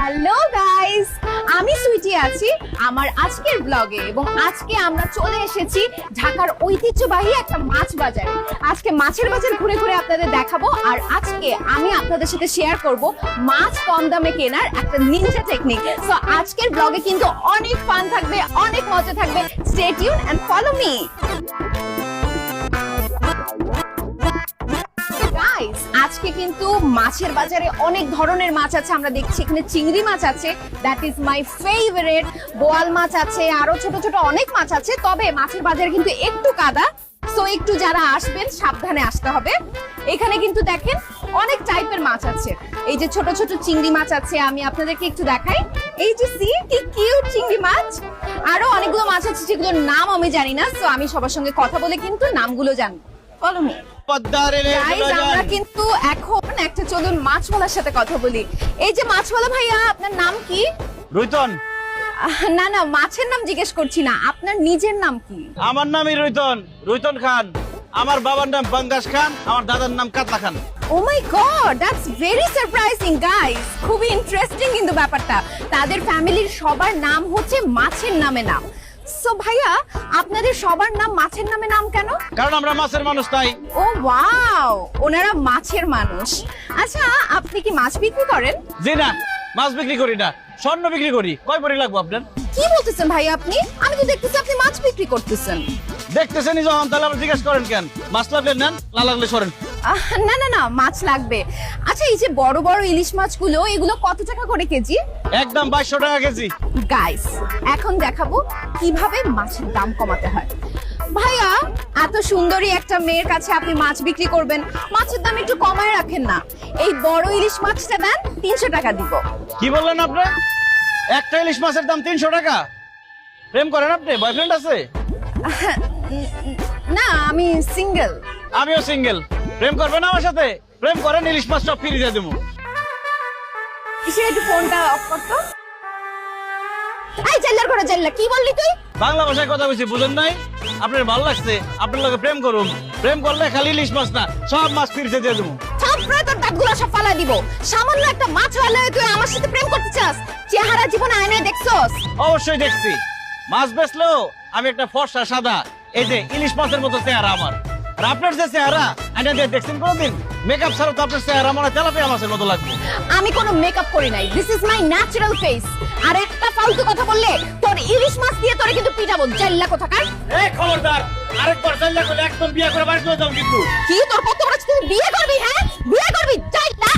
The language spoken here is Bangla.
হ্যালো গাইস, আমি সুইটি আছি আমার আজকের ব্লগে এবং আজকে আমরা চলে এসেছি ঢাকার ঐতিহ্যবাহী একটা মাছ বাজারে। আজকে মাছের বাজার ঘুরে ঘুরে আপনাদের দেখাবো আর আজকে আমি আপনাদের সাথে শেয়ার করব মাছ কম দামে কেনার একটা নিনজা টেকনিক। সো আজকের ব্লগে কিন্তু অনেক ফান থাকবে, অনেক মজা থাকবে। Stay tune and follow me. আজকে কিন্তু মাছের বাজারে অনেক ধরনের মাছ আছে। আমরা দেখছি এখানে চিংড়ি মাছ আছে, দ্যাট ইজ মাই ফেভারিট। বোয়াল মাছ আছে, আরো ছোট ছোট অনেক মাছ আছে। তবে মাছের বাজারে কিন্তু একটু কাদা, সো একটু যারা আসবেন সাবধানে আসতে হবে। এখানে কিন্তু দেখেন অনেক টাইপের মাছ আছে। এই যে ছোট ছোট চিংড়ি মাছ আছে, আমি আপনাদেরকে একটু দেখাই। এই যে সি কি কিউট চিংড়ি মাছ। আরো অনেকগুলো মাছ আছে যেগুলোর নাম আমি জানি না, সো আমি সবার সঙ্গে কথা বলে কিন্তু নামগুলো জানবো। Follow me. আমরা কিন্তু এখন একটা চলুন মাছওয়ালার সাথে কথা বলি। এই যে মাছওয়ালা ভাইয়া, আপনার নাম কি? রুইতন। না না, মাছের নাম জিজ্ঞেস করছি না, আপনার নিজের নাম কি? আমার নামই রুইতন, রুইতন খান। আমার বাবার নাম বাঙ্গাস খান, আমার দাদার নাম Katla Khan. Oh my god, that's very surprising guys. খুবই ইন্টারেস্টিং কিন্তু ব্যাপারটা। তাদের ফ্যামিলির সবার নাম হচ্ছে মাছের নামে নাম। সো ভাইয়া, আপনাদের সবার নাম মাছের নামে নাম কেন? কারণ আমরা মাছের মানুষ তাই। ও ওয়াও, ওনারা মাছের মানুষ। আচ্ছা, আপনি কি মাছ বিক্রি করেন? জি না, মাছ বিক্রি করি না, স্বর্ণ বিক্রি করি। কয় ভরি লাগবো আপনার? কি বলতেছেন ভাই আপনি? আমি তো দেখতেছি আপনি মাছ বিক্রি করতেছেন। দেখতেছেনই যখন, তাহলে আবার জিজ্ঞেস করেন কেন? মাছ লাগলে নেন, না লাগলে সরেন। না না না, মাছ লাগবে। আচ্ছা, এই যে বড় বড় ইলিশ মাছগুলো, এগুলো কত টাকা করে কেজি? একদম 2200 টাকা কেজি। গাইস, এখন দেখাবো কিভাবে মাছের দাম কমাতে হয়। ভাইয়া, এত সুন্দরী একটা মেয়ের কাছে আপনি মাছ বিক্রি করবেন, মাছের দাম একটু কমায় রাখেন না। এই বড় ইলিশ মাছটা দেন, 300 টাকা দিব। কি বললেন আপনি? একটা ইলিশ মাছের দাম 300 টাকা? প্রেম করেন আপনি? বয়ফ্রেন্ড আছে? না, আমি সিঙ্গেল। আমিও সিঙ্গেল। প্রেম করবেন আমার সাথে? প্রেম করেন, ইলিশ মাছ সব ফ্রি দিয়ে দেবো। কিসের, একটু ফোনটা অফ করতো। এই জেল্লার ঘরে জেল্লা, কি বললি তুই? বাংলা ভাষায় কথা বলছি, বুঝেন নাই? আপনার ভালো লাগছে, আপনার লগে প্রেম করুন। প্রেম করলে খালি ইলিশ মাছ না, সব মাছ ফিরতে দিয়ে দেবো। থাপড়ে তোর দাঁতগুলো সব ফালা দিব। সামান্য একটা মাছ হলে তুই আমার সাথে প্রেম করতে চাস? চেহারা জীবনে আয়নায় দেখছস? অবশ্যই দেখছি। মাছ বেচলেও আমি একটা ফর্সা সাদা, এই যে ইলিশ মাছের মতো চেহারা আমার। আর আপনার যে চেহারা, আয়না দিয়ে দেখছেন কোনদিন? মেকআপ ছাড়া তো আপনার চেহারা মনে তেলাপিয়া মাছের মতো লাগবে। আমি কোনো মেকআপ করি নাই, this is my natural face. আর একটা ফালতু কথা বললে তোর ইলিশ মাছ দিয়ে তোরে কিন্তু পিটাবো, জাল্লা কোথাকার। এই খবরদার, আরেকবার জাল্লা করলে একদম বিয়ে করে বাড়ি চলে যাও কিন্তু। কি তোর কত বড়, তুই বিয়ে করবি? হ্যাঁ, বিয়ে করবি? জাল্লা।